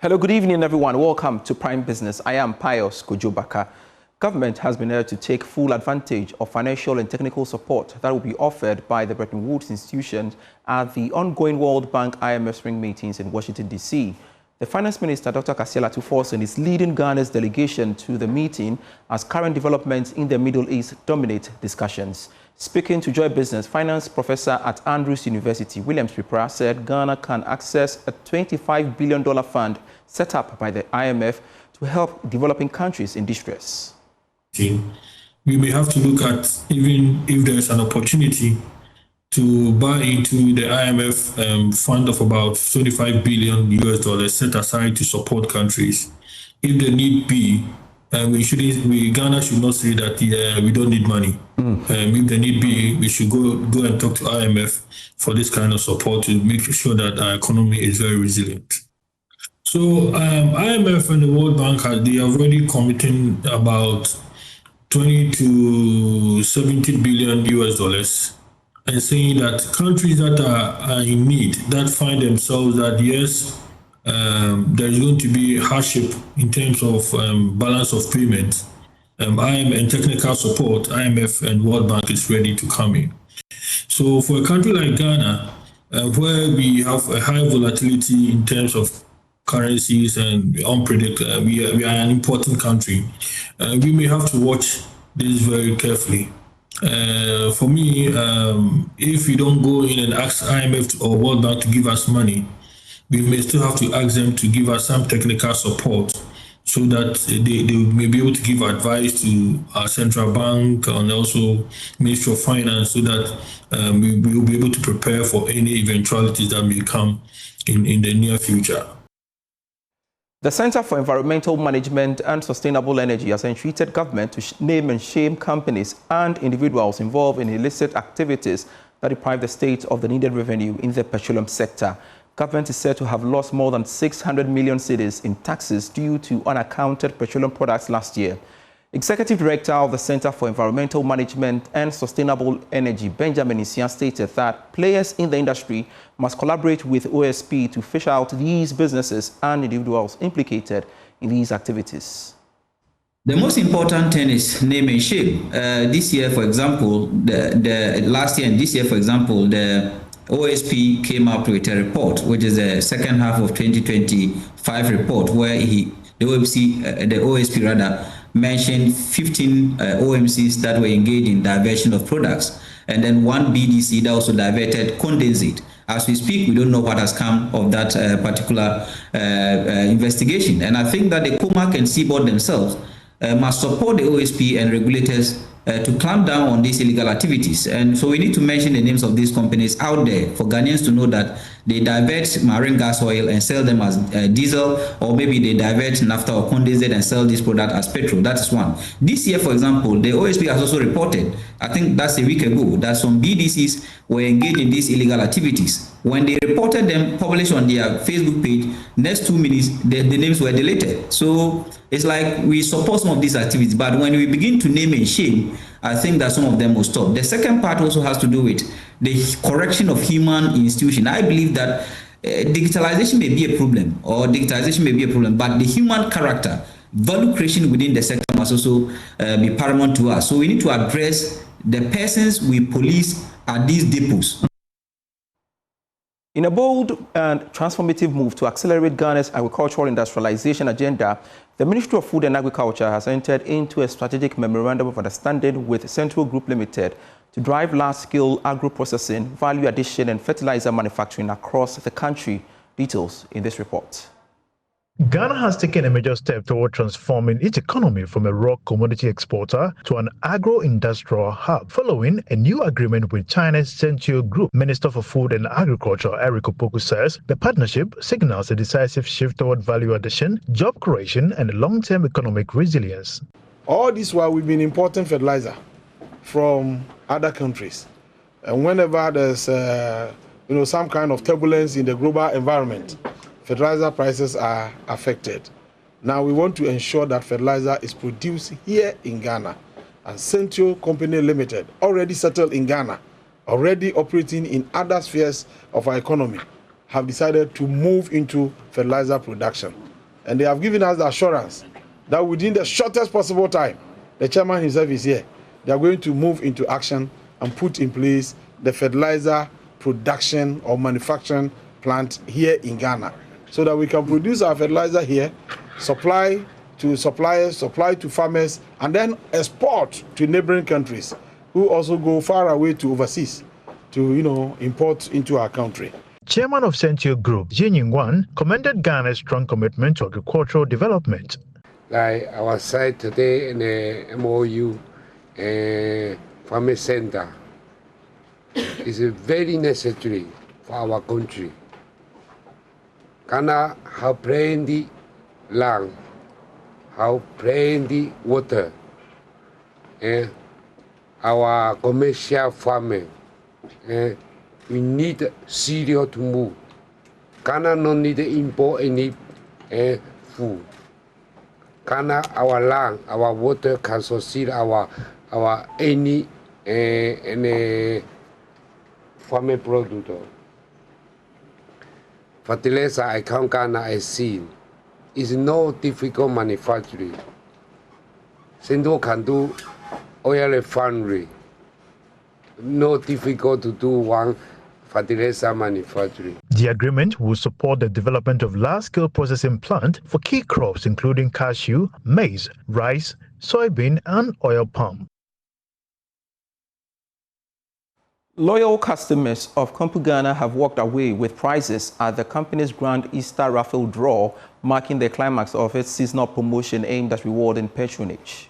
Hello, good evening, everyone. Welcome to Prime Business. I am Pius Kojobaka. Government has been able to take full advantage of financial and technical support that will be offered by the Bretton Woods institutions at the ongoing World Bank IMF spring meetings in Washington, D.C. The Finance Minister, Dr. Kasiela Tuforson, is leading Ghana's delegation to the meeting as current developments in the Middle East dominate discussions. Speaking to Joy Business, finance professor at Andrews University, Williams Pripra, said Ghana can access a $25 billion fund set up by the IMF to help developing countries in distress. We may have to look at, even if there's an opportunity to buy into the IMF fund of about $25 billion set aside to support countries. If the need be, Ghana should not say that we don't need money. If the need be, we should go and talk to IMF for this kind of support to make sure that our economy is very resilient. So IMF and the World Bank, they are already committing about 20 to 70 billion US, and saying that countries that are in need, that find themselves that yes, there's going to be hardship in terms of balance of payments, IMF and technical support, IMF and World Bank is ready to come in. So for a country like Ghana, where we have a high volatility in terms of currencies and unpredictable, we are an important country. We may have to watch this very carefully. For me, if we don't go in and ask IMF or World Bank to give us money, we may still have to ask them to give us some technical support so that they may be able to give advice to our central bank and also Ministry of Finance so that we will be able to prepare for any eventualities that may come in the near future. The Center for Environmental Management and Sustainable Energy has entreated government to name and shame companies and individuals involved in illicit activities that deprive the state of the needed revenue in the petroleum sector. Government is said to have lost more than 600 million cedis in taxes due to unaccounted petroleum products last year. Executive Director of the Center for Environmental Management and Sustainable Energy, Benjamin Isia, stated that players in the industry must collaborate with OSP to fish out these businesses and individuals implicated in these activities. The most important thing is name and shame. This year, for example, last year and this year, for example, the OSP came up with a report, which is the second half of 2025 report, where the OSP mentioned 15 OMCs that were engaged in diversion of products, and then one BDC that also diverted condensate. As we speak, we don't know what has come of that particular investigation. And I think that the COMAC and CBOD themselves must support the OSP and regulators to clamp down on these illegal activities. And so we need to mention the names of these companies out there for Ghanaians to know that they divert marine gas oil and sell them as diesel, or maybe they divert naphtha or condensate and sell this product as petrol. That is one. This year, for example, the OSP has also reported, I think that's a week ago, that some BDCs were engaged in these illegal activities. When they reported them, published on their Facebook page, next 2 minutes, the names were deleted. So it's like we support some of these activities, but when we begin to name and shame, I think that some of them will stop. The second part also has to do with the correction of human institution. I believe that digitalization may be a problem, but the human character, value creation within the sector must also be paramount to us. So we need to address the persons we police at these depots. In a bold and transformative move to accelerate Ghana's agricultural industrialization agenda, the Ministry of Food and Agriculture has entered into a strategic memorandum of understanding with Sentuo Group Limited to drive large-scale agro-processing, value addition and fertilizer manufacturing across the country. Details in this report. Ghana has taken a major step toward transforming its economy from a raw commodity exporter to an agro-industrial hub, following a new agreement with China's Sentuo Group. Minister for Food and Agriculture, Agric Development, says the partnership signals a decisive shift toward value addition, job creation, and long-term economic resilience. All this while we've been importing fertilizer from other countries, and whenever there's some kind of turbulence in the global environment, fertilizer prices are affected. Now we want to ensure that fertilizer is produced here in Ghana. And Sentuo Company Limited, already settled in Ghana, already operating in other spheres of our economy, have decided to move into fertilizer production. And they have given us the assurance that within the shortest possible time, the chairman himself is here, they are going to move into action and put in place the fertilizer production or manufacturing plant here in Ghana, so that we can produce our fertilizer here, supply to suppliers, supply to farmers, and then export to neighboring countries who also go far away to overseas to, import into our country. Chairman of Sentuo Group, Jin Yingwan, commended Ghana's strong commitment to agricultural development. Like our site today in the MOU Farming Center is very necessary for our country. Ghana have plenty land, have plenty water, and our commercial farming. We need cereal to move. Ghana no need to import any food. Ghana, our land, our water can sustain our any farming product. Fertilizer I count Ghana as seen is no difficult manufacturing. Sentuo can do oil refinery. No difficult to do one fertilizer manufacturing. The agreement will support the development of large-scale processing plant for key crops including cashew, maize, rice, soybean, and oil palm. Loyal customers of Kompu Ghana have walked away with prizes at the company's Grand Easter Raffle draw, marking the climax of its seasonal promotion aimed at rewarding patronage.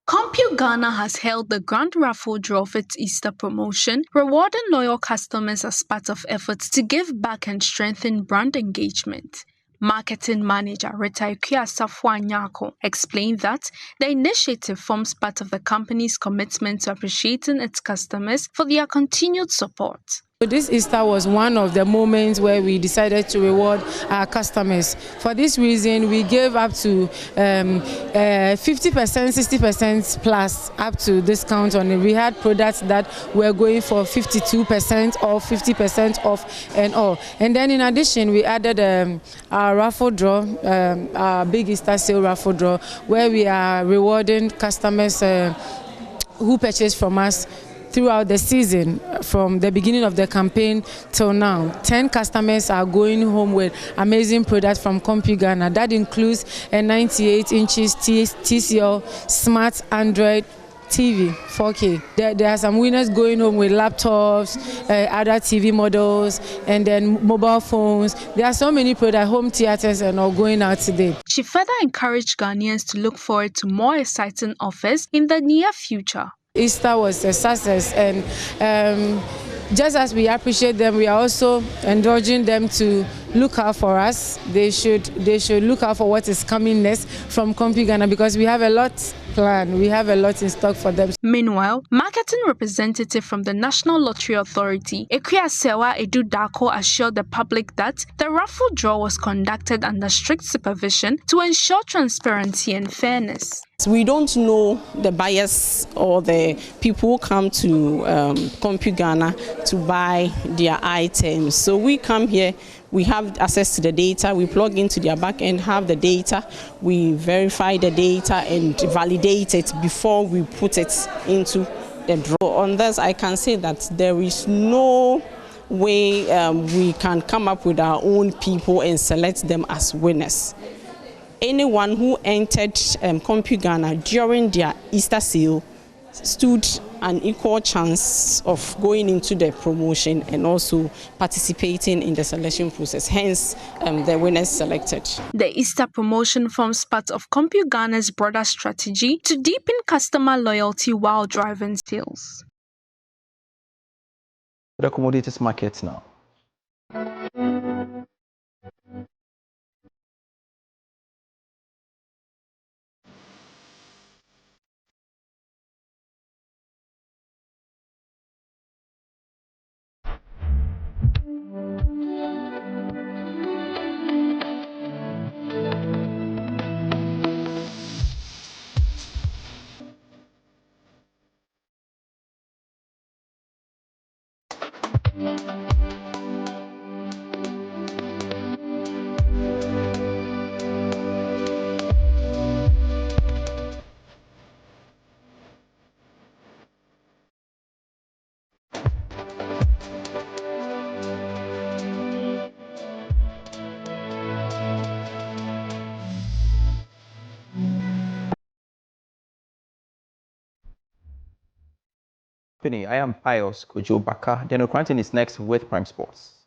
Kompu Ghana has held the Grand Raffle draw of its Easter promotion, rewarding loyal customers as part of efforts to give back and strengthen brand engagement. Marketing manager Rita Safwa explained that the initiative forms part of the company's commitment to appreciating its customers for their continued support. This Easter was one of the moments where we decided to reward our customers. For this reason, we gave up to 50%, 60% plus up to discount on it. We had products that were going for 52% off, 50% off and all. And then in addition, we added our raffle draw, our big Easter sale raffle draw, where we are rewarding customers who purchase from us throughout the season, from the beginning of the campaign till now. 10 customers are going home with amazing products from Kompu Ghana. That includes a 98 inches TCL Smart Android TV 4K. There are some winners going home with laptops, other TV models, and then mobile phones. There are so many products, home theaters, and all going out today. She further encouraged Ghanaians to look forward to more exciting offers in the near future. Easter was a success, and just as we appreciate them, we are also encouraging them to look out for us. They should look out for what is coming next from Kompu Ghana, because we have a lot planned. We have a lot in stock for them. Meanwhile, marketing representative from the National Lottery Authority, Ekriasewa Edu Dako, assured the public that the raffle draw was conducted under strict supervision to ensure transparency and fairness. We don't know the buyers or the people who come to Kompu Ghana to buy their items. So we come here, we have access to the data, we plug into their back end, have the data, we verify the data and validate it before we put it into the draw. On this, I can say that there is no way we can come up with our own people and select them as winners. Anyone who entered Kompu Ghana during their Easter sale stood an equal chance of going into the promotion and also participating in the selection process. Hence, the winners selected. The Easter promotion forms part of Kompu Ghana's broader strategy to deepen customer loyalty while driving sales. The commodities markets now. I am Pius Kojo Baka. Daniel Cranton is next with Prime Sports.